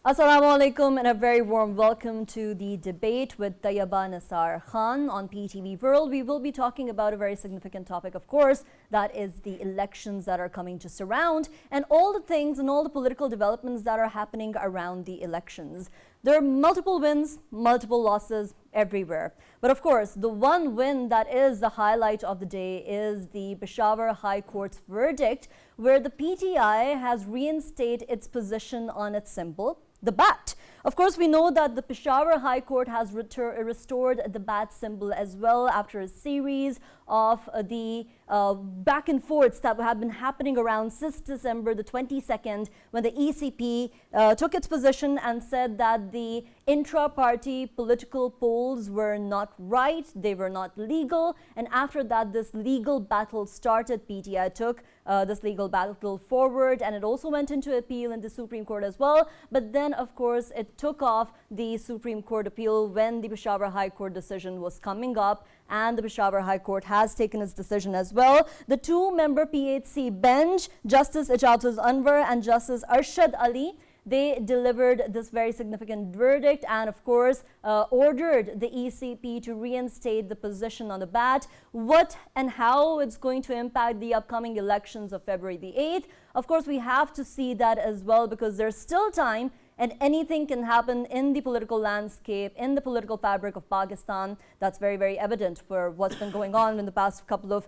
Assalamu alaikum and a very warm welcome to the debate with Tayyaba Nisar Khan on PTV World. We will be talking about a very significant topic, of course, that is the elections that are coming just around and all the things and all the political developments that are happening around the elections. There are multiple wins, multiple losses everywhere. But of course, the one win that is the highlight of the day is the Peshawar High Court's verdict, where the PTI has reinstated its position on its symbol, the bat. Of course, we know that the Peshawar High Court has restored the bat symbol as well after a series of the back and forths that have been happening around since December the 22nd, when the ECP took its position and said that the intra-party political polls were not right, they were not legal, and after that this legal battle started. PTI took this legal battle forward, and it also went into appeal in the Supreme Court as well. But then, of course, it took off the Supreme Court appeal when the Peshawar High Court decision was coming up, and the Peshawar High Court has taken its decision as well. The two-member PHC bench, Justice Ijazul Anwar and Justice Arshad Ali, they delivered this very significant verdict and, of course, ordered the ECP to reinstate the position on the bat. What and how it's going to impact the upcoming elections of February the 8th, of course, we have to see that as well, because there's still time and anything can happen in the political landscape, in the political fabric of Pakistan. That's very, very evident for what's been going on in the past couple of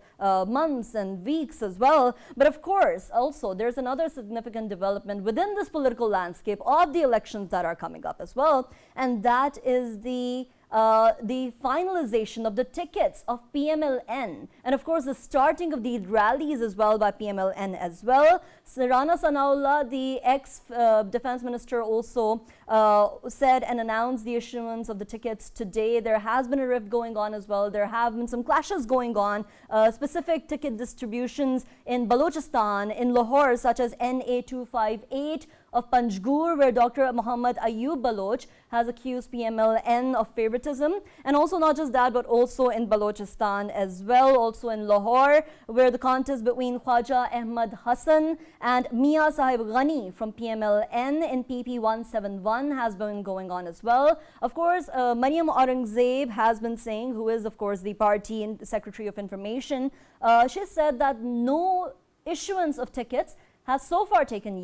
months and weeks as well. But of course, also, there's another significant development within this political landscape of the elections that are coming up as well, and that is the finalization of the tickets of PMLN, and of course the starting of the rallies as well by PMLN as well. Rana Sanaullah, the ex-defense minister, also said and announced the issuance of the tickets today. There has been a rift going on as well. There have been some clashes going on, specific ticket distributions in Balochistan, in Lahore, such as NA258 of Panjgur, where Dr. Muhammad Ayub Baloch has accused PMLN of favoritism. And also not just that, but also in Balochistan as well, also in Lahore, where the contest between Khwaja Ahmad Hassan and Mia Sahib Ghani from PMLN in PP 171 has been going on as well. Of course, Mariam Aurangzeb has been saying, who is of course the party and Secretary of Information, she said that no issuance of tickets has so far taken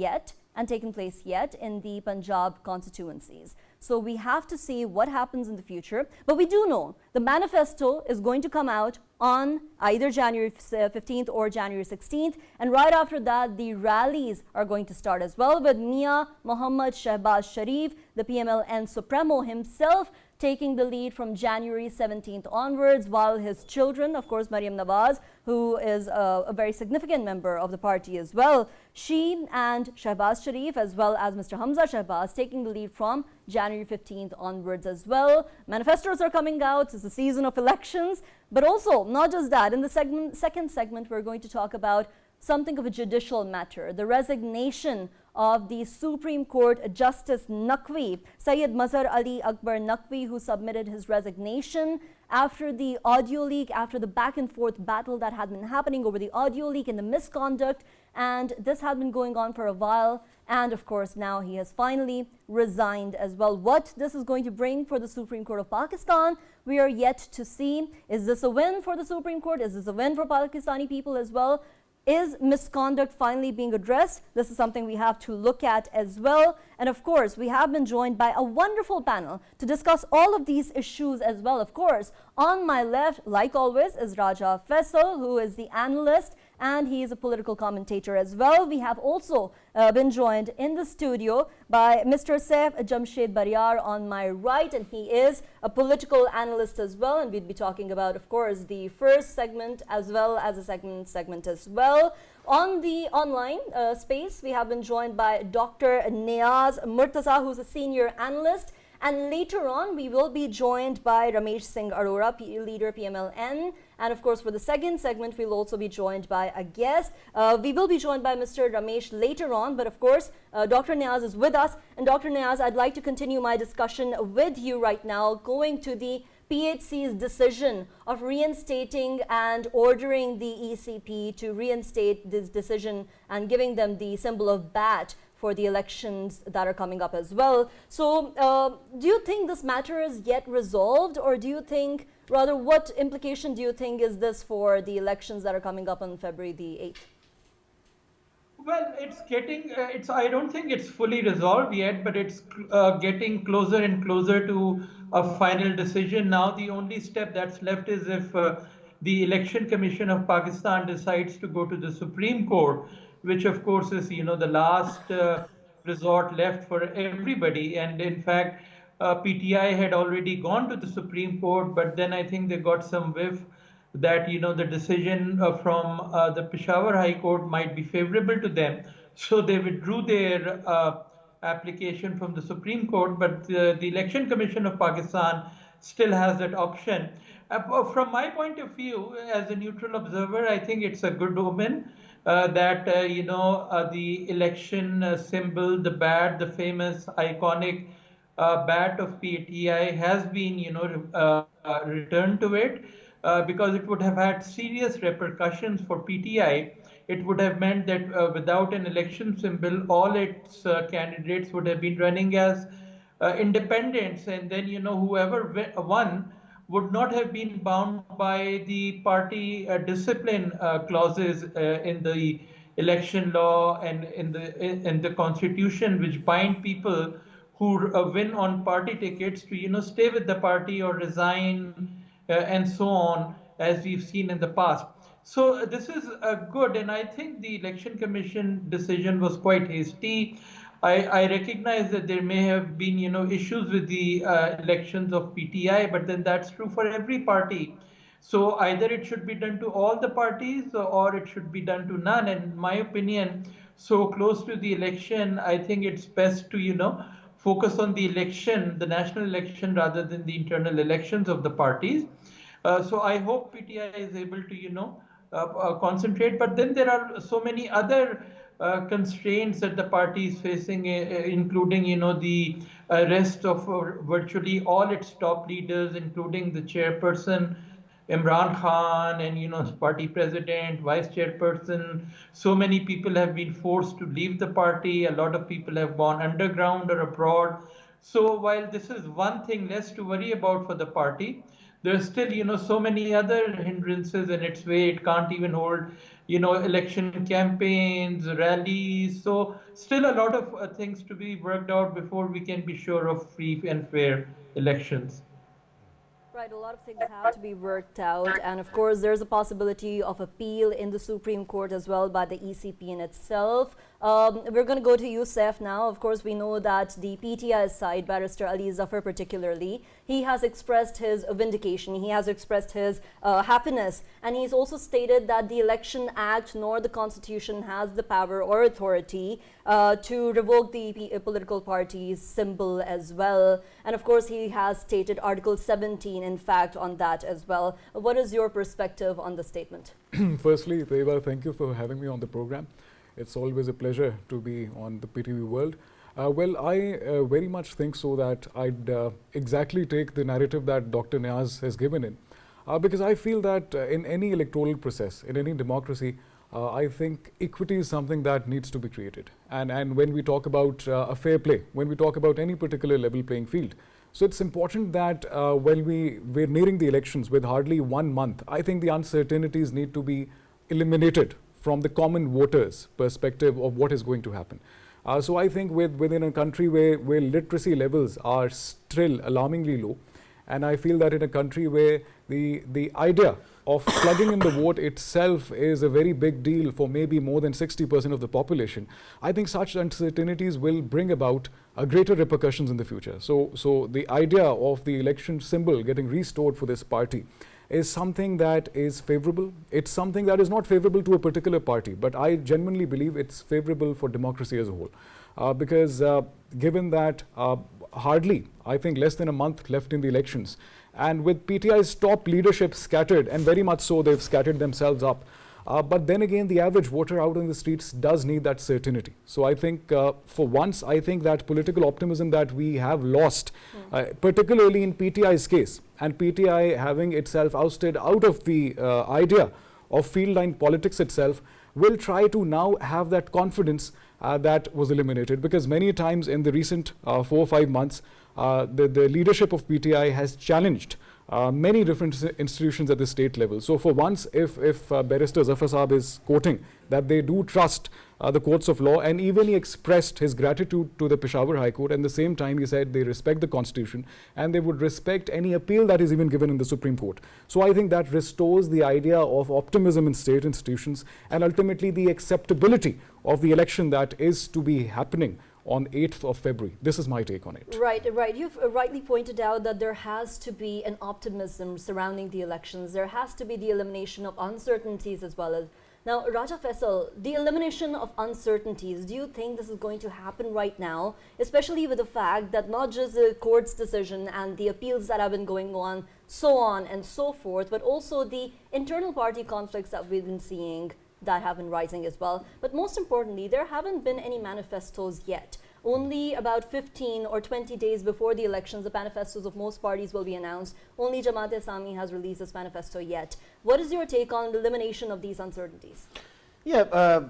place yet in the Punjab constituencies. So we have to see what happens in the future. But we do know the manifesto is going to come out on either January 15th or January 16th. And right after that, the rallies are going to start as well, with Mia Muhammad Shehbaz Sharif, the PMLN Supremo himself, taking the lead from January 17th onwards, while his children, of course, Mariam Nawaz, who is a very significant member of the party as well, she and Shehbaz Sharif, as well as Mr. Hamza Shehbaz, taking the lead from January 15th onwards as well. Manifestos are coming out. It's the season of elections. But also, not just that, in the second segment, we're going to talk about something of a judicial matter, the resignation of the Supreme Court Justice Naqvi, Sayyid Mazhar Ali Akbar Naqvi, who submitted his resignation after the audio leak, after the back and forth battle that had been happening over the audio leak and the misconduct. And this had been going on for a while. And of course, now he has finally resigned as well. What this is going to bring for the Supreme Court of Pakistan, we are yet to see. Is this a win for the Supreme Court? Is this a win for Pakistani people as well? Is misconduct finally being addressed? This is something we have to look at as well. And of course, we have been joined by a wonderful panel to discuss all of these issues as well. Of course, on my left, like always, is Raja Faisal, who is the analyst, and he is a political commentator as well. We have also been joined in the studio by Mr. Saif Jamshaid Baryar on my right, and he is a political analyst as well. And we'd be talking about, of course, the first segment as well as the second segment as well. On the online space, we have been joined by Dr. Niaz Murtaza, who's a senior analyst. And later on, we will be joined by Ramesh Singh Arora, leader PMLN. And of course, for the second segment, we'll also be joined by a guest. We will be joined by Mr. Ramesh later on. But of course, Dr. Niaz is with us. And Dr. Niaz, I'd like to continue my discussion with you right now, going to the PHC's decision of reinstating and ordering the ECP to reinstate this decision and giving them the symbol of bat for the elections that are coming up as well. So do you think this matter is yet resolved, or do you think, rather, what implication do you think is this for the elections that are coming up on February the 8th? Well, it's getting, I don't think it's fully resolved yet, but it's getting closer and closer to a final decision. Now, the only step that's left is if the Election Commission of Pakistan decides to go to the Supreme Court, which of course is, the last resort left for everybody. And in fact, PTI had already gone to the Supreme Court, but then I think they got some whiff that the decision from the Peshawar High Court might be favorable to them, so they withdrew their application from the Supreme Court. But the Election Commission of Pakistan still has that option. From my point of view, as a neutral observer, I think it's a good omen that the election symbol, the bat, the famous iconic bat of PTI has been returned to it. Because it would have had serious repercussions for PTI. It would have meant that without an election symbol, all its candidates would have been running as independents, and then whoever won would not have been bound by the party discipline clauses in the election law and in the constitution, which bind people who win on party tickets to stay with the party or resign. And so on, as we've seen in the past. So this is good, and I think the Election Commission decision was quite hasty. I recognize that there may have been issues with the elections of PTI, but then that's true for every party. So either it should be done to all the parties or it should be done to none. And in my opinion, so close to the election, I think it's best to focus on the election, the national election, rather than the internal elections of the parties. So I hope PTI is able to, concentrate. But then there are so many other constraints that the party is facing, including, the arrest of virtually all its top leaders, including the chairperson, Imran Khan, and party president, vice chairperson. So many people have been forced to leave the party. A lot of people have gone underground or abroad. So while this is one thing less to worry about for the party, there's still so many other hindrances in its way. It can't even hold election campaigns, rallies. So still a lot of things to be worked out before we can be sure of free and fair elections. Right, a lot of things have to be worked out, and of course there's a possibility of appeal in the Supreme Court as well by the ECP in itself. We're going to go to you, Saif, now. Of course, we know that the PTI side, Barrister Ali Zardaris particularly, he has expressed his vindication, he has expressed his happiness, and he's also stated that the Election Act nor the Constitution has the power or authority to revoke the political party's symbol as well. And of course, he has stated Article 17, in fact, on that as well. What is your perspective on the statement? Firstly, Tayyaba, thank you for having me on the program. It's always a pleasure to be on the PTV world. Well, I very much think so that I'd exactly take the narrative that Dr. Niaz has given in. Because I feel that in any electoral process, in any democracy, I think equity is something that needs to be created. And when we talk about a fair play, when we talk about any particular level playing field, so it's important that when we're nearing the elections with hardly 1 month, I think the uncertainties need to be eliminated from the common voters' perspective of what is going to happen. So I think within a country where literacy levels are still alarmingly low, and I feel that in a country where the idea of plugging in the vote itself is a very big deal for maybe more than 60% of the population, I think such uncertainties will bring about greater repercussions in the future. So the idea of the election symbol getting restored for this party is something that is favorable. It's something that is not favorable to a particular party, but I genuinely believe it's favorable for democracy as a whole. Because given that hardly, I think less than a month left in the elections, and with PTI's top leadership scattered, and very much so they've scattered themselves up, but then again the average voter out in the streets does need that certainty. So I think for once, I think that political optimism that we have lost, particularly in PTI's case, and PTI having itself ousted out of the idea of field line politics itself, will try to now have that confidence that was eliminated, because many times in the recent 4 or 5 months, the leadership of PTI has challenged many different institutions at the state level. So for once, if Barrister Zafar Saab is quoting that they do trust the courts of law, and even he expressed his gratitude to the Peshawar High Court, and at the same time he said they respect the Constitution and they would respect any appeal that is even given in the Supreme Court. So I think that restores the idea of optimism in state institutions and ultimately the acceptability of the election that is to be happening on 8th of February. This is my take on it. Right. You've rightly pointed out that there has to be an optimism surrounding the elections. There has to be the elimination of uncertainties as well as. Now, Raja Faisal, the elimination of uncertainties, do you think this is going to happen right now, especially with the fact that not just the court's decision and the appeals that have been going on and so forth, but also the internal party conflicts that we've been seeing that have been rising as well. But most importantly, there haven't been any manifestos yet. Only about 15 or 20 days before the elections, the manifestos of most parties will be announced. Only Jamaat-e-Islami has released its manifesto yet. What is your take on the elimination of these uncertainties? Yeah,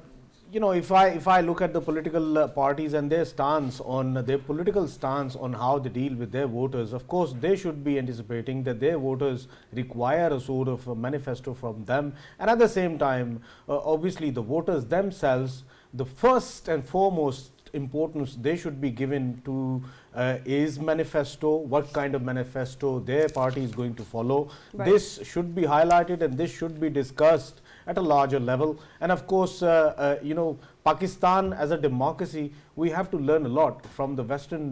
you know, if I look at the political parties and their political stance on how they deal with their voters, of course they should be anticipating that their voters require a sort of a manifesto from them, and at the same time obviously the voters themselves, the first and foremost importance they should be given to is manifesto, what kind of manifesto their party is going to follow. Right. This should be highlighted and this should be discussed at a larger level. And of course, you know, Pakistan as a democracy, we have to learn a lot from the Western,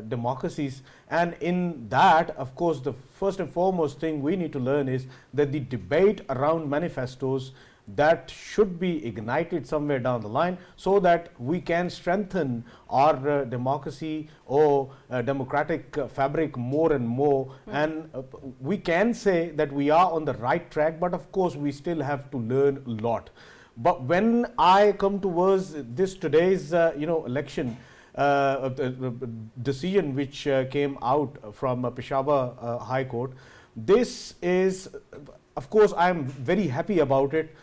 democracies. And in that, of course, the first and foremost thing we need to learn is that the debate around manifestos that should be ignited somewhere down the line, so that we can strengthen our democracy or democratic fabric more and more. And we can say that we are on the right track, but of course we still have to learn a lot. But when I come towards this today's election, decision which came out from Peshawar High Court, this is, of course, I am very happy about it.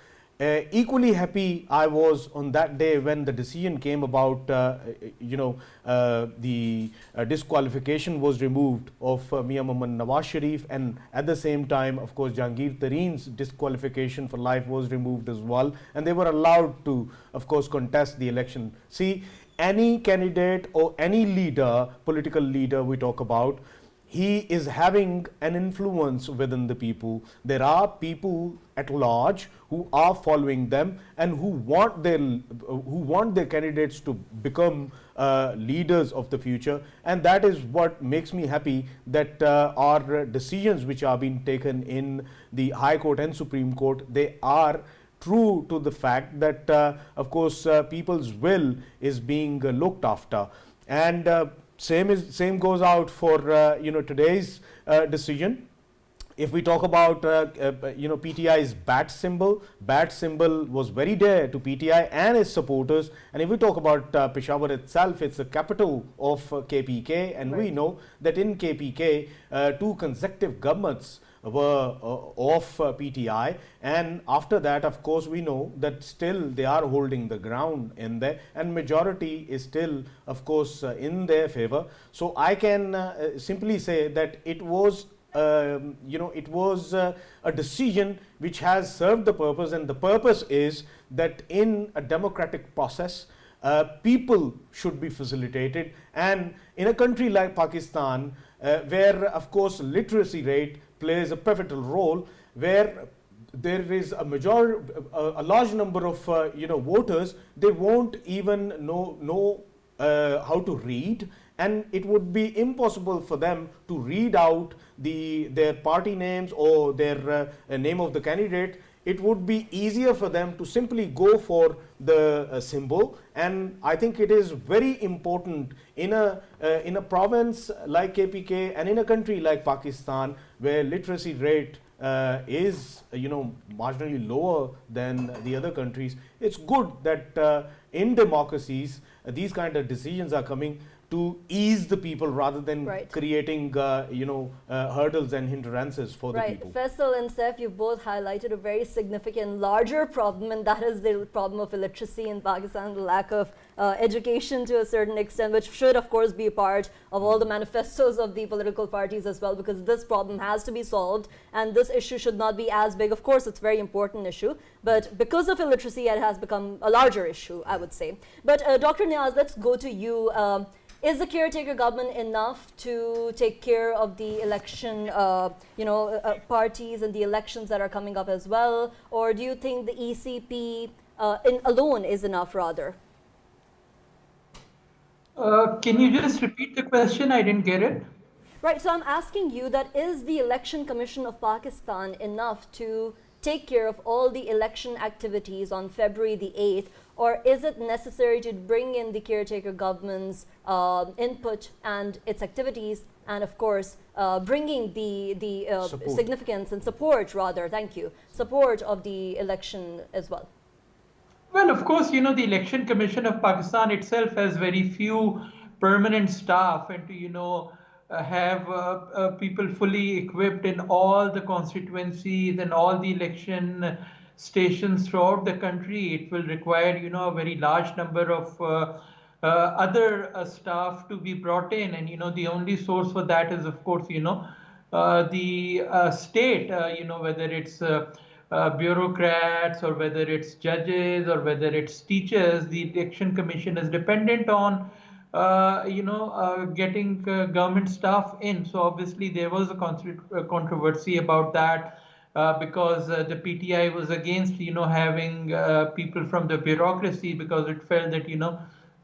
Equally happy I was on that day when the decision came about, the disqualification was removed of Mian Mohammad Nawaz Sharif, and at the same time, of course, Jahangir Tareen's disqualification for life was removed as well, and they were allowed to, of course, contest the election. See, any candidate or any leader, political leader we talk about, he is having an influence within the people. There are people at large who are following them and who want their candidates to become leaders of the future, and that is what makes me happy that our decisions which are being taken in the High Court and Supreme Court, they are true to the fact that of course people's will is being looked after. And same goes out for today's decision. If we talk about PTI's bat symbol was very dear to PTI and its supporters. And if we talk about Peshawar itself, it's the capital of KPK, and we know that in KPK 2 consecutive governments were of PTI, and after that, of course, we know that still they are holding the ground in there, and majority is still, of course, in their favor. So I can simply say that it was it was a decision which has served the purpose, and the purpose is that in a democratic process, people should be facilitated. And in a country like Pakistan, where of course literacy rate plays a pivotal role, where there is a large number of voters, they won't even know how to read, and it would be impossible for them to read out their party names or their name of the candidate. It would be easier for them to simply go for the symbol, and I think it is very important in a province like KPK and in a country like Pakistan, where literacy rate is marginally lower than the other countries. It's good that in democracies these kind of decisions are coming to ease the people rather than Right. creating, hurdles and hindrances for the Right. people. Faisal and Saif, you've both highlighted a very significant, larger problem, and that is the problem of illiteracy in Pakistan, the lack of education to a certain extent, which should, of course, be a part of all the manifestos of the political parties as well, because this problem has to be solved, and this issue should not be as big. Of course, it's a very important issue, but because of illiteracy, it has become a larger issue, I would say. But Dr. Niaz, let's go to you. Is the caretaker government enough to take care of the election, parties and the elections that are coming up as well? Or do you think the ECP alone is enough rather? Can you just repeat the question? I didn't get it. Right, so I'm asking you that is the Election Commission of Pakistan enough to take care of all the election activities on February the 8th, or is it necessary to bring in the caretaker government's input and its activities, and of course bringing the significance and support support of the election as well? Well, of course, the Election Commission of Pakistan itself has very few permanent staff, and to, have people fully equipped in all the constituencies and all the election stations throughout the country, it will require, a very large number of other staff to be brought in. And, the only source for that is, of course, the state, whether it's bureaucrats or whether it's judges or whether it's teachers. The Election Commission is dependent on getting government staff in. So obviously there was a controversy about that because the PTI was against, having people from the bureaucracy, because it felt that,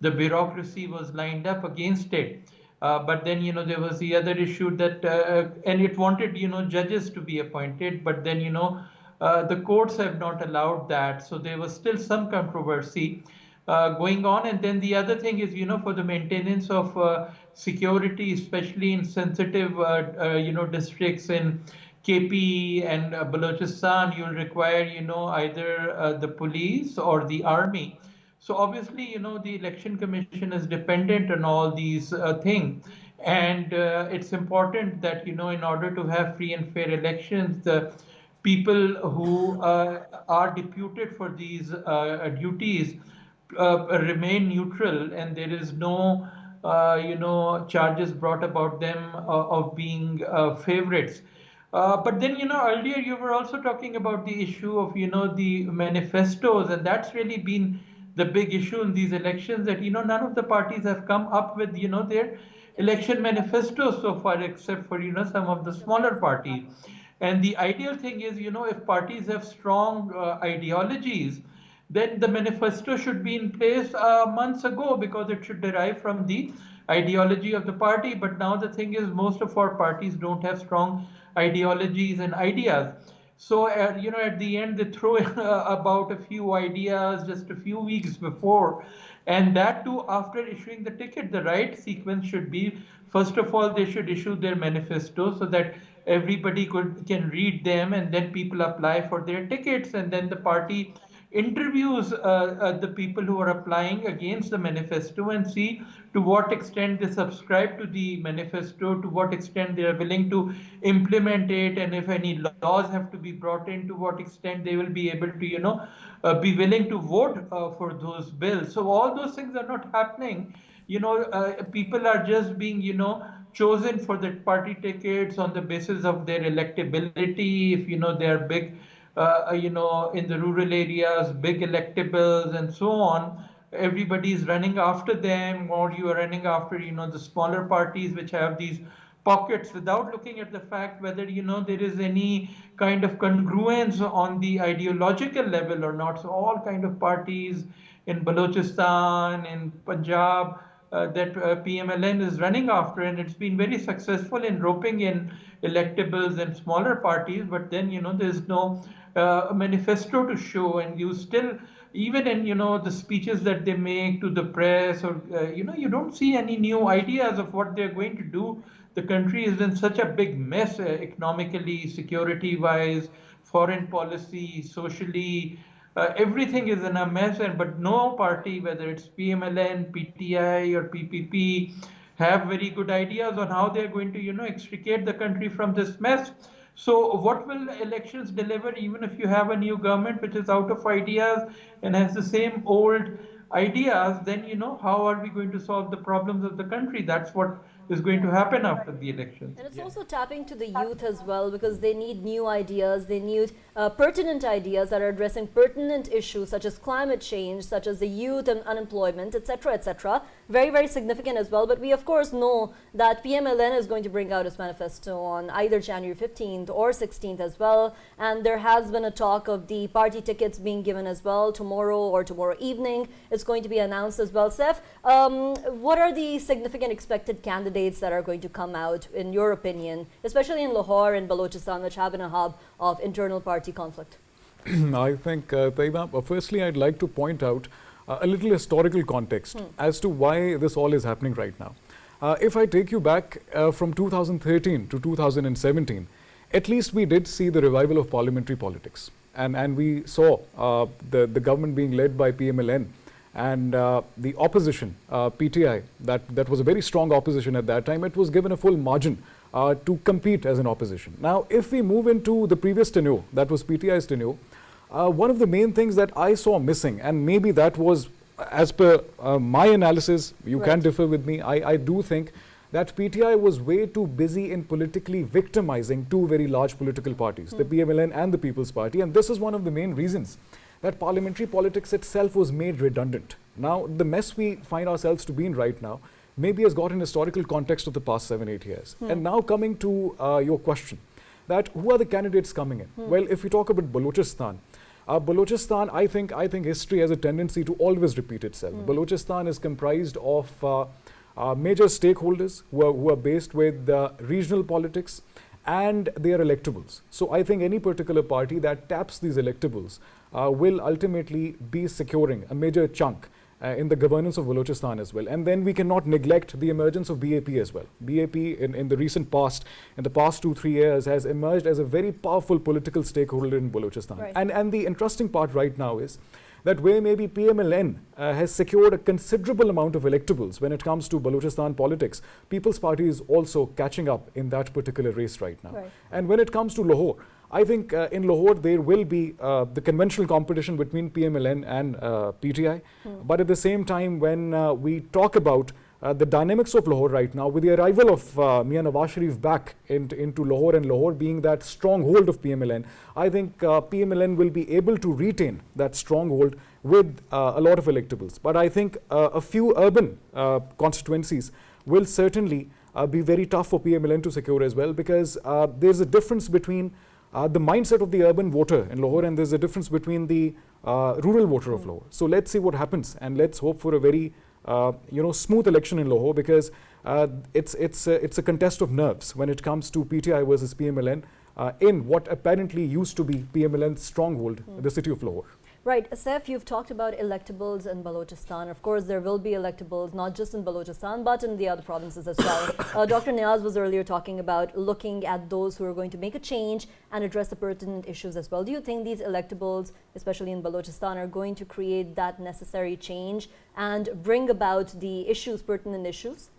the bureaucracy was lined up against it. But then, there was the other issue that, and it wanted, judges to be appointed, but then, the courts have not allowed that. So there was still some controversy going on. And then the other thing is, for the maintenance of security, especially in sensitive, districts in KP and Balochistan, you'll require, either the police or the army. So obviously, the Election Commission is dependent on all these things. And it's important that, in order to have free and fair elections, the people who are deputed for these duties remain neutral, and there is no, charges brought about them of being favorites. But then, earlier you were also talking about the issue of, the manifestos, and that's really been the big issue in these elections, that, none of the parties have come up with, their election manifestos so far, except for, some of the smaller parties. And the ideal thing is, if parties have strong ideologies, then the manifesto should be in place months ago, because it should derive from the ideology of the party. But now the thing is, most of our parties don't have strong ideologies and ideas. So, at the end, they throw about a few ideas just a few weeks before. And that too, after issuing the ticket. The right sequence should be, first of all, they should issue their manifesto so that everybody can read them, and then people apply for their tickets, and then the party interviews the people who are applying against the manifesto and see to what extent they subscribe to the manifesto, to what extent they are willing to implement it, and if any laws have to be brought in, to what extent they will be able to, be willing to vote for those bills. So all those things are not happening. People are just being, chosen for the party tickets on the basis of their electability. If, they are big, in the rural areas, big electables and so on, everybody is running after them, or you are running after, the smaller parties which have these pockets, without looking at the fact whether, there is any kind of congruence on the ideological level or not. So all kind of parties in Balochistan, in Punjab, that PMLN is running after, and it's been very successful in roping in electables and smaller parties, but then, there's no manifesto to show, and you still, even in, the speeches that they make to the press, or, you don't see any new ideas of what they're going to do. The country is in such a big mess, economically, security-wise, foreign policy, socially. Everything is in a mess, but no party, whether it's PMLN, PTI, or PPP, have very good ideas on how they're going to, extricate the country from this mess. So what will elections deliver, even if you have a new government which is out of ideas and has the same old ideas, then, how are we going to solve the problems of the country? That's what is going to happen after the elections. And it's also tapping to the youth as well, because they need new ideas, they need pertinent ideas that are addressing pertinent issues such as climate change, such as the youth and unemployment, etc., etc. Very, very significant as well. But we of course know that PMLN is going to bring out its manifesto on either January 15th or 16th as well. And there has been a talk of the party tickets being given as well tomorrow or tomorrow evening. It's going to be announced as well. Saif, what are the significant expected candidates that are going to come out, in your opinion, especially in Lahore and Balochistan, which have been a hub of internal party conflict? I think, Tayyaba, firstly, I'd like to point out a little historical context as to why this all is happening right now. If I take you back from 2013 to 2017, at least we did see the revival of parliamentary politics. And we saw the government being led by PMLN. And the opposition, PTI, that was a very strong opposition at that time, it was given a full margin to compete as an opposition. Now, if we move into the previous tenure, that was PTI's tenure, one of the main things that I saw missing, and maybe that was, as per my analysis, you can differ with me, I do think that PTI was way too busy in politically victimizing two very large political parties, the PMLN and the People's Party, and this is one of the main reasons that parliamentary politics itself was made redundant. Now, the mess we find ourselves to be in right now maybe has got an historical context of the past 7-8 years. And now coming to your question, that who are the candidates coming in? Well, if we talk about Balochistan, I think history has a tendency to always repeat itself. Balochistan is comprised of major stakeholders who are based with regional politics and their electables. So I think any particular party that taps these electables will ultimately be securing a major chunk in the governance of Balochistan as well. And then we cannot neglect the emergence of BAP as well. BAP in the recent past, in the past 2-3 years, has emerged as a very powerful political stakeholder in Balochistan. Right. And the interesting part right now is that where maybe PMLN has secured a considerable amount of electables when it comes to Balochistan politics, People's Party is also catching up in that particular race right now. Right. And when it comes to Lahore, I think in Lahore there will be the conventional competition between PMLN and PTI. But at the same time, when we talk about the dynamics of Lahore right now, with the arrival of Mian Nawaz Sharif back into Lahore, and Lahore being that stronghold of PMLN, I think PMLN will be able to retain that stronghold with a lot of electables. But I think a few urban constituencies will certainly be very tough for PMLN to secure as well, because there's a difference between the mindset of the urban voter in Lahore, and there's a difference between the rural voter of Lahore. So let's see what happens, and let's hope for a very smooth election in Lahore, because it's a contest of nerves when it comes to PTI versus PMLN in what apparently used to be PMLN's stronghold, the city of Lahore. Right. Saif, you've talked about electables in Balochistan. Of course, there will be electables, not just in Balochistan, but in the other provinces as well. Dr. Niaz was earlier talking about looking at those who are going to make a change and address the pertinent issues as well. Do you think these electables, especially in Balochistan, are going to create that necessary change and bring about the issues, pertinent issues?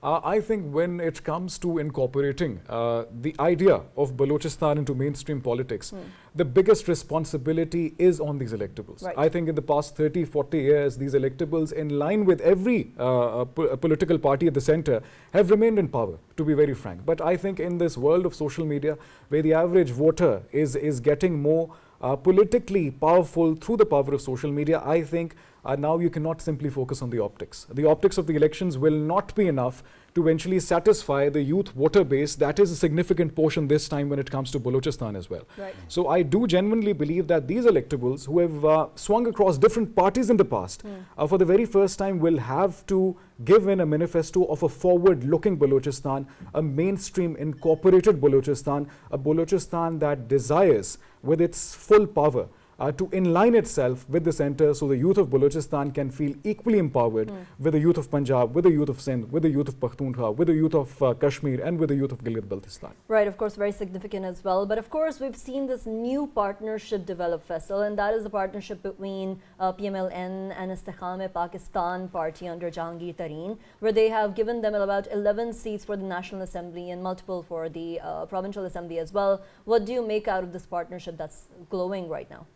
I think when it comes to incorporating the idea of Balochistan into mainstream politics, the biggest responsibility is on these electables. Right. I think in the past 30, 40 years, these electables, in line with every political party at the center, have remained in power, to be very frank. But I think in this world of social media, where the average voter is getting more politically powerful through the power of social media, I think now you cannot simply focus on the optics. The optics of the elections will not be enough to eventually satisfy the youth voter base. That is a significant portion this time when it comes to Balochistan as well. Right. So I do genuinely believe that these electables who have swung across different parties in the past, for the very first time will have to give in a manifesto of a forward-looking Balochistan, a mainstream incorporated Balochistan, a Balochistan that desires with its full power to inline itself with the center so the youth of Balochistan can feel equally empowered with the youth of Punjab, with the youth of Sindh, with the youth of Pakhtunkhwa, with the youth of Kashmir and with the youth of Gilgit-Baltistan. Right, of course, very significant as well. But of course, we've seen this new partnership develop, Faisal, and that is the partnership between PMLN and Istikham-e-Pakistan party under Jahangir Tareen, where they have given them about 11 seats for the National Assembly and multiple for the Provincial Assembly as well. What do you make out of this partnership that's glowing right now?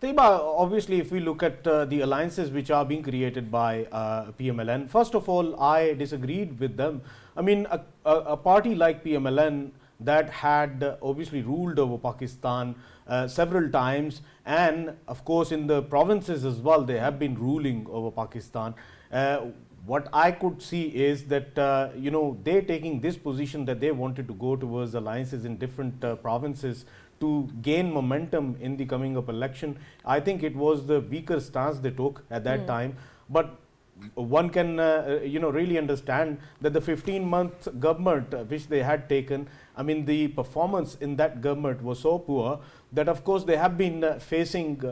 Tayyaba, obviously, if we look at the alliances which are being created by PMLN, first of all, I disagreed with them. I mean, a party like PMLN that had obviously ruled over Pakistan several times, and of course in the provinces as well, they have been ruling over Pakistan. What I could see is that, they're taking this position that they wanted to go towards alliances in different provinces to gain momentum in the coming up election. I think it was the weaker stance they took at that time. But one can, really understand that the 15-month government which they had taken, I mean, the performance in that government was so poor that, of course, they have been facing,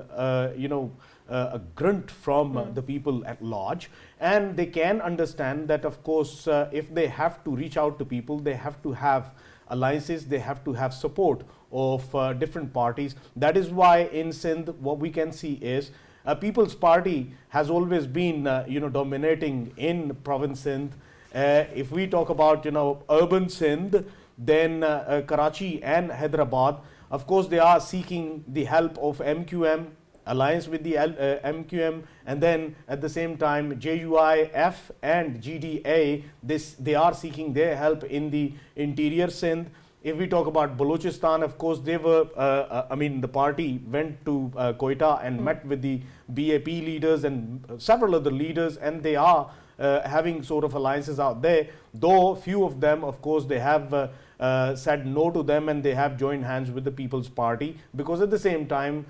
a grunt from the people at large, and they can understand that, of course, if they have to reach out to people, they have to have alliances, they have to have support of different parties. That is why in Sindh, what we can see is People's Party has always been, dominating in province Sindh. If we talk about, urban Sindh, then Karachi and Hyderabad, of course, they are seeking the help of MQM, alliance with the MQM, and then at the same time JUIF and GDA, they are seeking their help in the interior Sindh. If we talk about Balochistan, of course, they were, the party went to Quetta and met with the BAP leaders and several other leaders, and they are having sort of alliances out there, though few of them, of course, they have said no to them and they have joined hands with the People's Party, because at the same time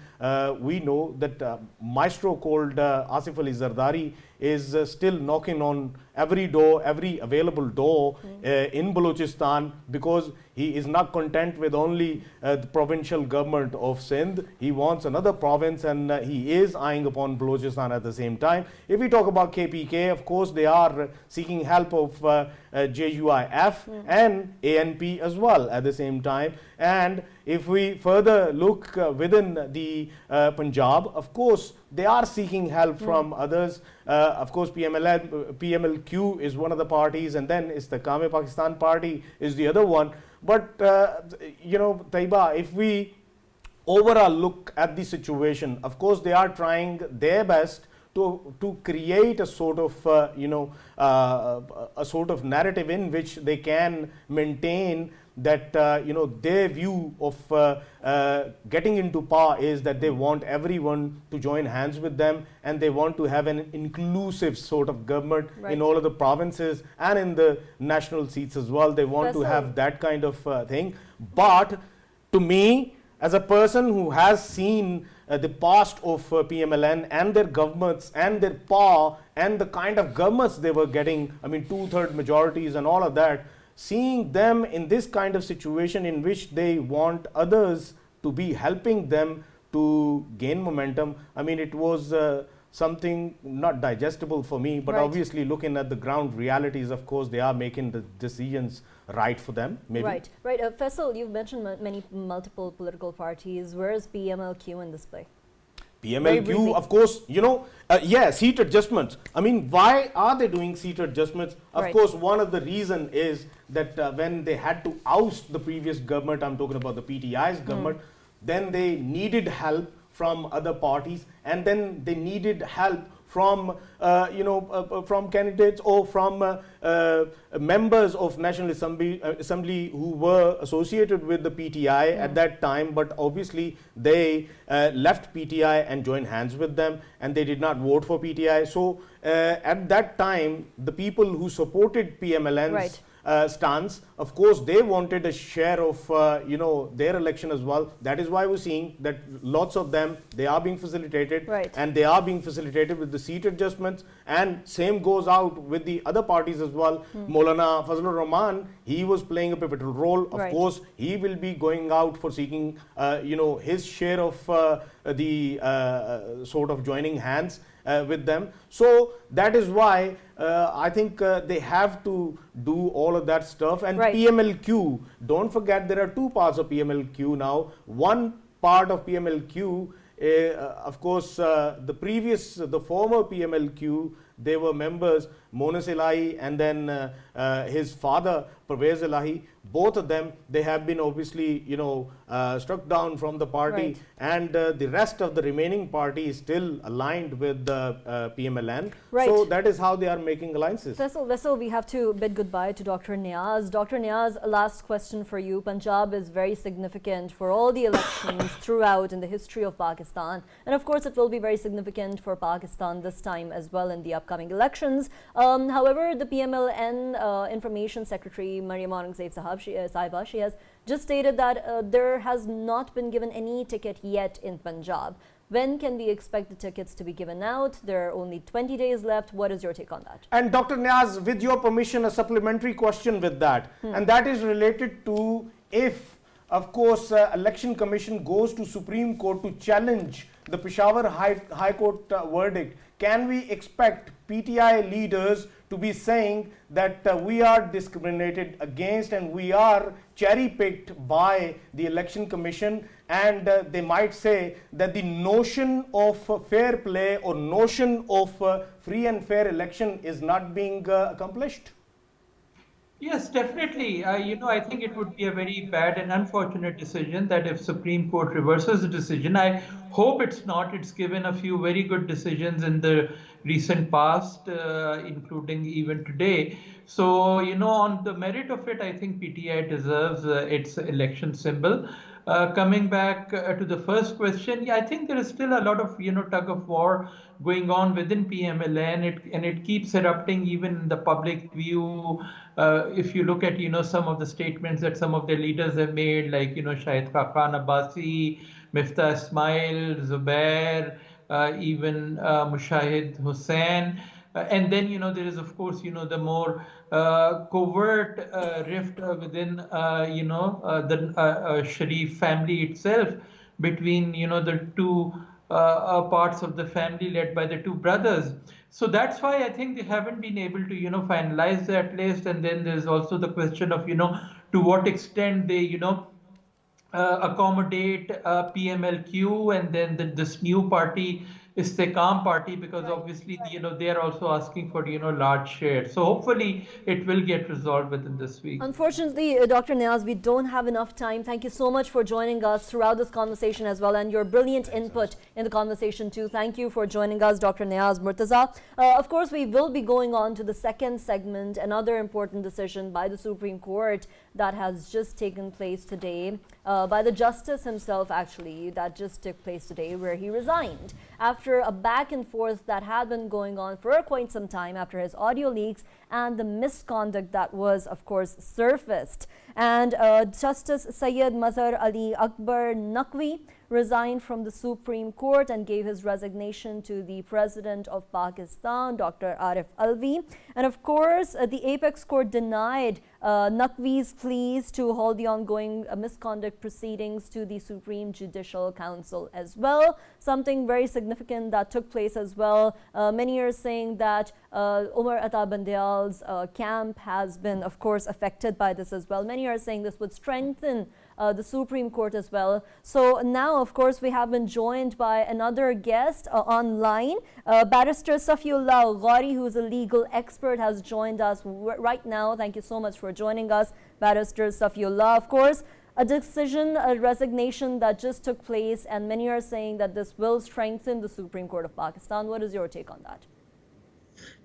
we know that maestro called Asif Ali Zardari is still knocking on every door, every available door in Balochistan, because he is not content with only the provincial government of Sindh. He wants another province, and he is eyeing upon Balochistan at the same time. If we talk about KPK, of course, they are seeking help of JUIF and ANP as well at the same time. And if we further look within the Punjab, of course, they are seeking help from others. Of course, PMLQ is one of the parties, and then Istikham-e-Pakistan party is the other one. But, Tayyaba, if we overall look at the situation, of course, they are trying their best to create a sort of, a sort of narrative in which they can maintain that, their view of getting into power is that they want everyone to join hands with them, and they want to have an inclusive sort of government in all of the provinces and in the national seats as well. They want to have that kind of thing. But to me, as a person who has seen the past of PMLN and their governments and their power and the kind of governments they were getting, I mean, 2/3 majorities and all of that, seeing them in this kind of situation in which they want others to be helping them to gain momentum, I mean, it was something not digestible for me. But obviously, looking at the ground realities, of course, they are making the decisions right for them, maybe. Right. Faisal, you've mentioned multiple political parties. Where is PMLQ in this play? PMLQ, of course, seat adjustments. I mean, why are they doing seat adjustments? Of course, one of the reason is that when they had to oust the previous government, I'm talking about the PTI's government, then they needed help from other parties, and then they needed help from from candidates or from members of National Assembly who were associated with the PTI at that time, but obviously they left PTI and joined hands with them, and they did not vote for PTI. So at that time, the people who supported PMLN's stance, of course, they wanted a share of their election as well. That is why we're seeing that lots of them, they are being facilitated, and they are being facilitated with the seat adjustment. statements, and same goes out with the other parties as well. Maulana Fazlur Rahman, he was playing a pivotal role. Of course, he will be going out for seeking, his share of the sort of joining hands with them. So that is why I think they have to do all of that stuff. And PMLQ, don't forget there are two parts of PMLQ now. One part of PMLQ, of course, the former PMLQ, they were members, Monas Elahi and then his father, Pervez Elahi. Both of them, they have been obviously, struck down from the party, and the rest of the remaining party is still aligned with the PMLN. So that is how they are making alliances. Faisal, we have to bid goodbye to Dr. Niaz. Dr. Niaz, a last question for you. Punjab is very significant for all the elections throughout in the history of Pakistan. And of course, it will be very significant for Pakistan this time as well in the upcoming elections. However, the PMLN Information Secretary, Maryam Aurangzeb Sahiba, she has just stated that there has not been given any ticket yet in Punjab. When can we expect the tickets to be given out? There are only 20 days left. What is your take on that? And Dr. Niaz, with your permission, a supplementary question with that. And that is related to if, of course, Election Commission goes to Supreme Court to challenge the Peshawar High Court verdict. Can we expect PTI leaders to be saying that we are discriminated against and we are cherry-picked by the Election Commission, and they might say that the notion of fair play or notion of free and fair election is not being accomplished? Yes, definitely. I think it would be a very bad and unfortunate decision that if Supreme Court reverses the decision. I hope it's not. It's given a few very good decisions in the recent past, including even today. So, on the merit of it, I think PTI deserves its election symbol. Coming back to the first question, I think there is still a lot of, tug of war going on within PMLN, and it keeps erupting even in the public view. If you look at, some of the statements that some of their leaders have made, like, Shahid Khaqan Abbasi, Miftah Ismail, Zubair, even Mushahid Hussain. And then, there is, of course, the more covert rift within, the Sharif family itself between, the two parts of the family led by the two brothers. So that's why I think they haven't been able to, finalize that list. And then there's also the question of, to what extent they, accommodate PMLQ and then this new party, Istehkam party, because obviously, they are also asking for, large shares. So hopefully it will get resolved within this week. Unfortunately, Dr. Niaz, we don't have enough time. Thank you so much for joining us throughout this conversation as well, and your brilliant input in the conversation too. Thank you for joining us, Dr. Niaz. Murtaza. Of course, we will be going on to the second segment, another important decision by the Supreme Court that has just taken place today, by the Justice himself, actually, that just took place today, where he resigned after a back and forth that had been going on for quite some time after his audio leaks and the misconduct that was, of course, surfaced. And Justice Sayyid Mazahar Ali Akbar Naqvi resigned from the Supreme Court and gave his resignation to the President of Pakistan, Dr. Arif Alvi. And of course, the Apex Court denied Naqvi's pleas to hold the ongoing misconduct proceedings to the Supreme Judicial Council as well. Something very significant that took place as well. Many are saying that Umar Ata Bandial's camp has been, of course, affected by this as well. Many are saying this would strengthen the Supreme Court as well. So now, of course, we have been joined by another guest online. Barrister Safi Ghauri, who is a legal expert, has joined us right now. Thank you so much for joining us, Barrister Safi. Of course, a decision, a resignation that just took place, and many are saying that this will strengthen the Supreme Court of Pakistan. What is your take on that?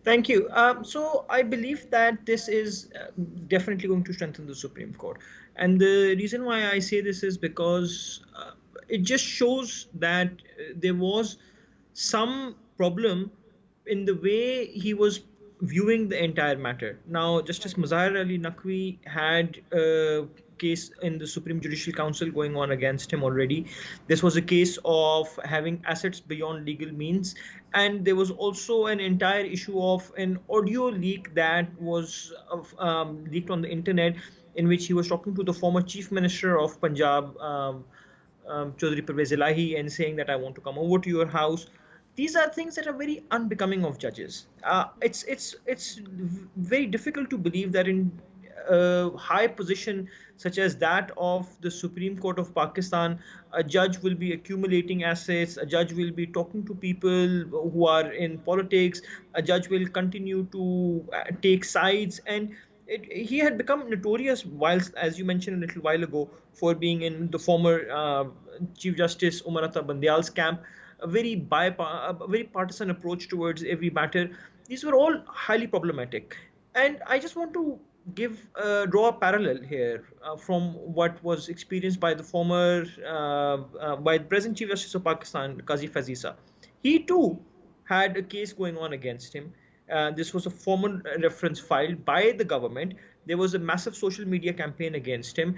Thank you. So I believe that this is definitely going to strengthen the Supreme Court. And the reason why I say this is because it just shows that there was some problem in the way he was viewing the entire matter. Now, Justice Mazahar Ali Naqvi had a case in the Supreme Judicial Council going on against him already. This was a case of having assets beyond legal means, and there was also an entire issue of an audio leak that was leaked on the internet, in which he was talking to the former Chief Minister of Punjab, Chaudhry Pervez Elahi, and saying that I want to come over to your house. These are things that are very unbecoming of judges. It's very difficult to believe that in a high position such as that of the Supreme Court of Pakistan, a judge will be accumulating assets, a judge will be talking to people who are in politics, a judge will continue to take sides, and he had become notorious, whilst, as you mentioned a little while ago, for being in the former Chief Justice Umar Ata Bandial's camp, a very partisan approach towards every matter. These were all highly problematic. And I just want to draw a parallel here from what was experienced by the by the present Chief Justice of Pakistan, Qazi Fazisa. He too had a case going on against him. This was a formal reference filed by the government. There was a massive social media campaign against him.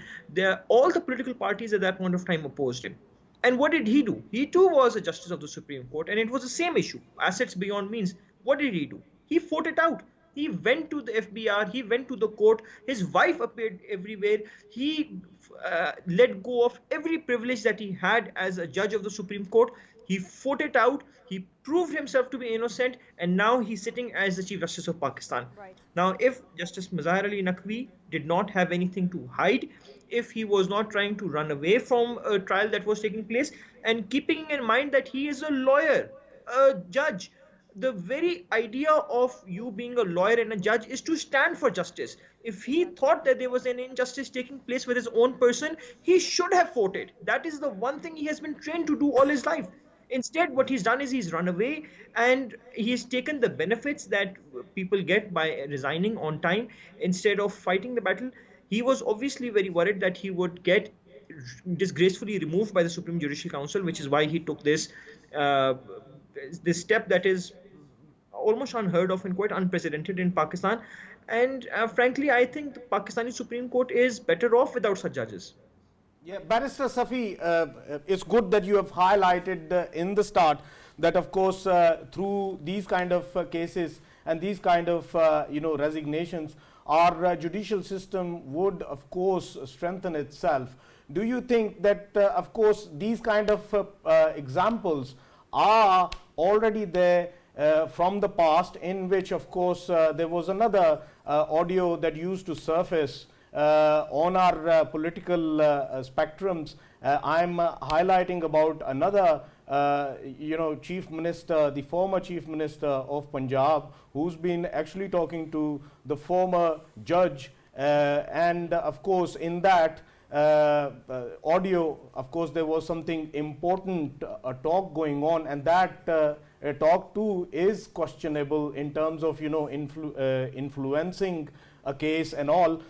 All the political parties at that point of time opposed him. And what did he do? He too was a justice of the Supreme Court, and it was the same issue, assets beyond means. What did he do? He fought it out. He went to the FBR, he went to the court, his wife appeared everywhere. He let go of every privilege that he had as a judge of the Supreme Court. He fought it out. He proved himself to be innocent, and now he's sitting as the Chief Justice of Pakistan. Right. Now, if Justice Mazahar Ali Naqvi did not have anything to hide, if he was not trying to run away from a trial that was taking place, and keeping in mind that he is a lawyer, a judge, the very idea of you being a lawyer and a judge is to stand for justice. If he thought that there was an injustice taking place with his own person, he should have fought it. That is the one thing he has been trained to do all his life. Instead, what he's done is he's run away, and he's taken the benefits that people get by resigning on time instead of fighting the battle. He was obviously very worried that he would get disgracefully removed by the Supreme Judicial Council, which is why he took this step that is almost unheard of and quite unprecedented in Pakistan. And frankly, I think the Pakistani Supreme Court is better off without such judges. Yeah, Barrister Safi, it's good that you have highlighted in the start that, of course, through these kind of cases and these kind of resignations, our judicial system would, of course, strengthen itself. Do you think that, of course, these kind of examples are already there from the past, in which, of course, there was another audio that used to surface on our political spectrums? I'm highlighting about another Chief Minister, the former Chief Minister of Punjab, who's been actually talking to the former judge, and of course in that audio, of course, there was something important, a talk going on, and that talk too is questionable in terms of influencing a case and all.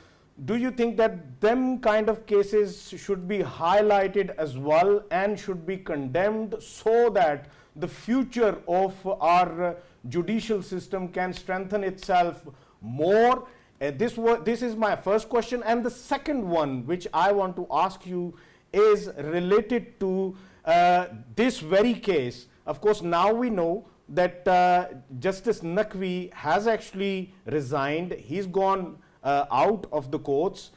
Do you think that them kind of cases should be highlighted as well and should be condemned, so that the future of our judicial system can strengthen itself more? This is my first question. And the second one, which I want to ask you, is related to this very case. Of course, now we know that Justice Naqvi has actually resigned. He's gone out of the courts.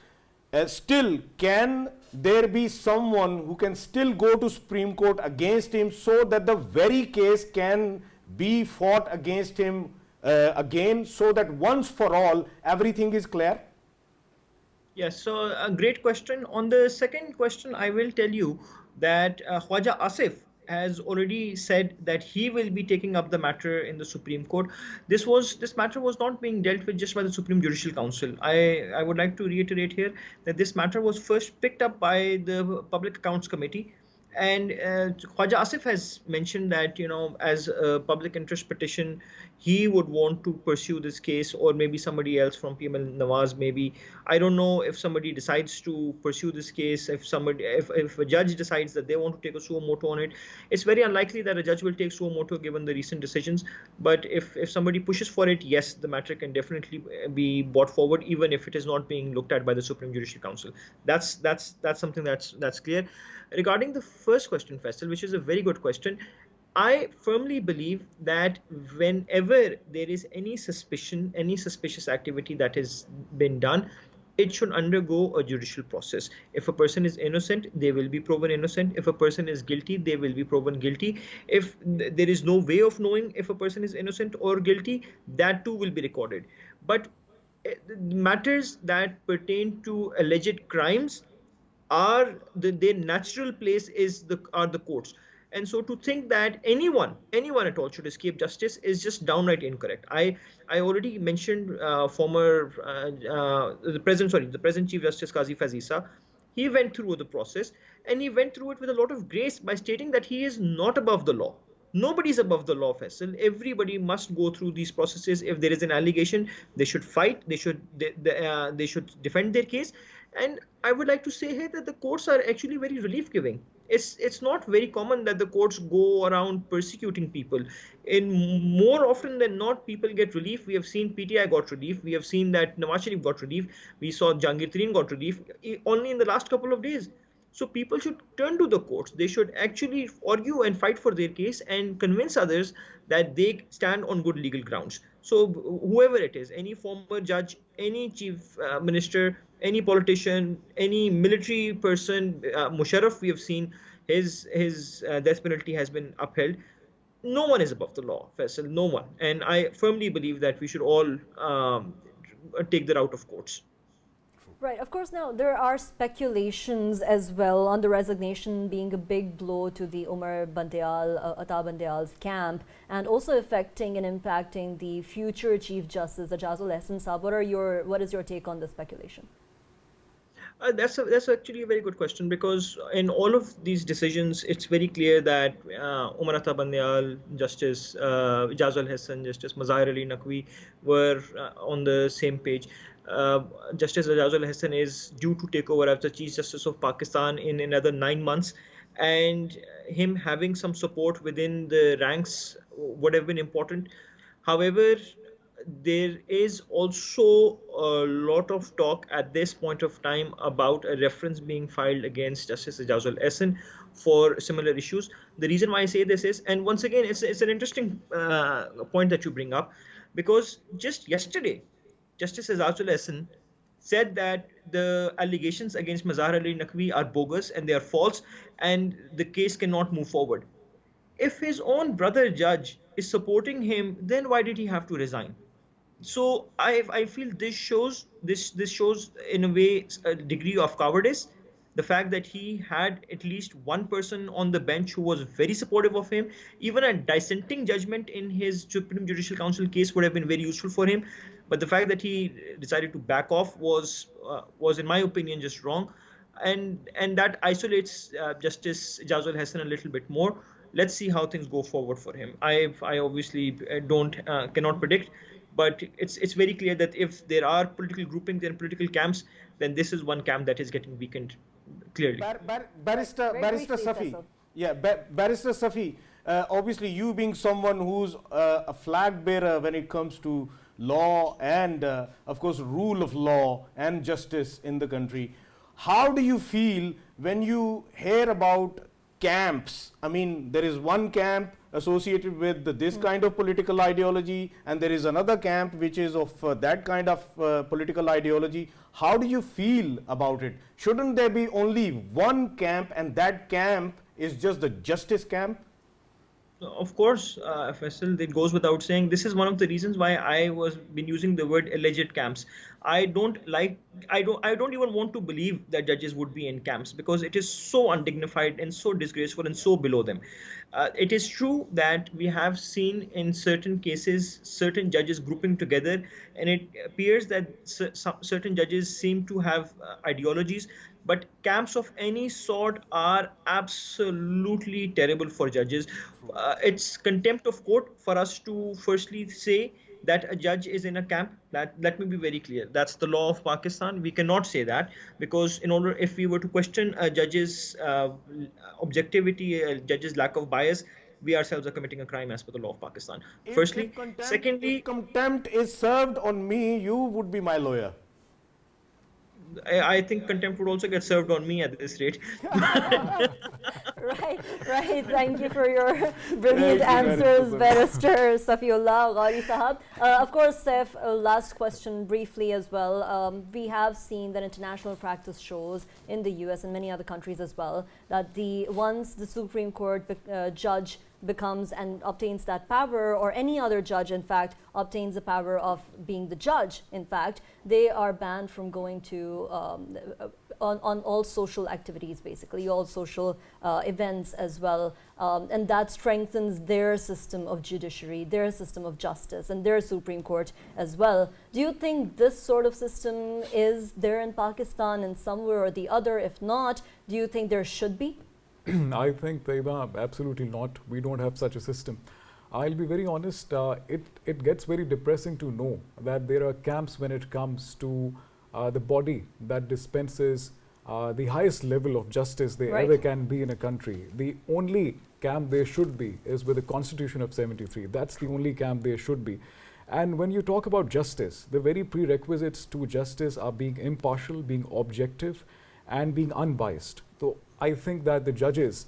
Still, can there be someone who can still go to Supreme Court against him, so that the very case can be fought against him again, so that once for all everything is clear? Yes, so a great question. On the second question, I will tell you that Khwaja Asif has already said that he will be taking up the matter in the Supreme Court. This matter was not being dealt with just by the Supreme Judicial Council. I would like to reiterate here that this matter was first picked up by the Public Accounts Committee, and Khwaja Asif has mentioned that, as a public interest petition, he would want to pursue this case, or maybe somebody else from PML Nawaz, maybe. I don't know if somebody decides to pursue this case, if a judge decides that they want to take a suo motu on it. It's very unlikely that a judge will take suo motu given the recent decisions. But if somebody pushes for it, yes, the matter can definitely be brought forward, even if it is not being looked at by the Supreme Judicial Council. That's something that's clear. Regarding the first question, Faisal, which is a very good question, I firmly believe that whenever there is any suspicion, any suspicious activity that has been done, it should undergo a judicial process. If a person is innocent, they will be proven innocent. If a person is guilty, they will be proven guilty. If there is no way of knowing if a person is innocent or guilty, that too will be recorded. But matters that pertain to alleged crimes are their natural place are the courts. And so to think that anyone at all should escape justice is just downright incorrect. I already mentioned the present Chief Justice Qazi Fazisa. He went through the process, and he went through it with a lot of grace by stating that he is not above the law. Nobody is above the law, Faisal. Everybody must go through these processes. If there is an allegation, they should fight. They should defend their case. And I would like to say here that the courts are actually very relief giving. It's not very common that the courts go around persecuting people. More often than not, people get relief. We have seen PTI got relief. We have seen that Nawaz Sharif got relief. We saw Jahangir Tareen got relief only in the last couple of days. So people should turn to the courts. They should actually argue and fight for their case and convince others that they stand on good legal grounds. So whoever it is, any former judge, any chief minister, any politician, any military person, Musharraf, we have seen his death penalty has been upheld. No one is above the law, Faisal, no one. And I firmly believe that we should all take the route of courts. Right. Of course, now there are speculations as well on the resignation being a big blow to the Umar Bandial, Ata Bandial's camp, and also affecting and impacting the future Chief Justice, Ajazul Ehsan Saab. What is your take on the speculation? That's actually a very good question, because in all of these decisions, it's very clear that Umar Ata Bandial, Justice Ajazul Ehsan, Justice Mazahar Ali Naqvi were on the same page. Justice Ajazul Ehsan is due to take over as the Chief Justice of Pakistan in another 9 months, and him having some support within the ranks would have been important. However, there is also a lot of talk at this point of time about a reference being filed against Justice Ajazul Ehsan for similar issues. The reason why I say this is, and once again, it's an interesting point that you bring up, because just yesterday, Justice Ajazul Ehsan said that the allegations against Mazahar Ali Naqvi are bogus and they are false, and the case cannot move forward. If his own brother judge is supporting him, then why did he have to resign? So I feel this shows in a way a degree of cowardice. The fact that he had at least one person on the bench who was very supportive of him, even a dissenting judgment in his Supreme Judicial Council case would have been very useful for him. But the fact that he decided to back off was in my opinion, just wrong. And that isolates Justice Ajazul Ehsan a little bit more. Let's see how things go forward for him. I obviously cannot predict, but it's very clear that if there are political groupings and political camps, then this is one camp that is getting weakened clearly. Barrister Safi. Yeah, Barrister Safi, obviously you being someone who's a flag bearer when it comes to law and of course rule of law and justice in the country, how do you feel when you hear about camps? I mean, there is one camp associated with this kind of political ideology, and there is another camp which is of that kind of political ideology. How do you feel about it? Shouldn't there be only one camp, and that camp is just the justice camp? Of course, Faisal, it goes without saying. This is one of the reasons why I was been using the word alleged camps. I don't even want to believe that judges would be in camps, because it is so undignified and so disgraceful and so below them. It is true that we have seen in certain cases certain judges grouping together, and it appears that certain judges seem to have ideologies, but camps of any sort are absolutely terrible for judges. It's contempt of court for us to firstly say that a judge is in a camp. That, let me be very clear, that's the law of Pakistan. We cannot say that, because in order, if we were to question a judge's objectivity, a judge's lack of bias, we ourselves are committing a crime as per the law of Pakistan. Firstly. Secondly, if contempt is served on me, you would be my lawyer. I think contempt would also get served on me at this rate. Right. Thank you for your brilliant answers, Barrister Safiullah, Ghauri Sahab. Of course, Saif, last question briefly as well. We have seen that international practice shows in the US and many other countries as well that once the Supreme Court judge becomes and obtains that power, or any other judge in fact obtains the power of being the judge, in fact, they are banned from going to on all social activities, basically all social events as well, and that strengthens their system of judiciary, their system of justice, and their Supreme Court as well. Do you think this sort of system is there in Pakistan in somewhere or the other? If not, do you think there should be? I think, Tayyaba, absolutely not. We don't have such a system. I'll be very honest, it gets very depressing to know that there are camps when it comes to the body that dispenses the highest level of justice there ever can be in a country. The only camp there should be is with the Constitution of 73. That's the only camp there should be. And when you talk about justice, the very prerequisites to justice are being impartial, being objective, and being unbiased. So I think that the judges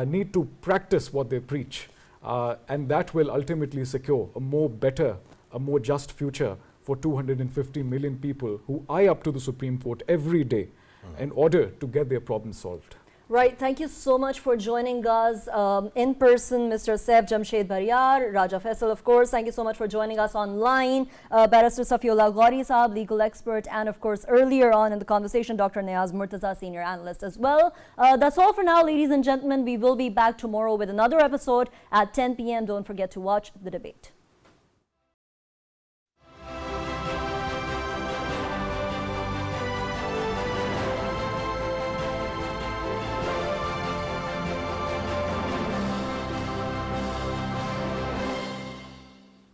need to practice what they preach, and that will ultimately secure a more just future for 250 million people who eye up to the Supreme Court every day in order to get their problems solved. Right, thank you so much for joining us in person, Mr. Saif, Jamshaid, Baryar, Raja Faisal, of course. Thank you so much for joining us online. Barrister Safiullah, Ghauri Sahab, legal expert, and of course earlier on in the conversation, Dr. Niaz, Murtaza, senior analyst as well. That's all for now, ladies and gentlemen. We will be back tomorrow with another episode at 10 p.m. Don't forget to watch the debate.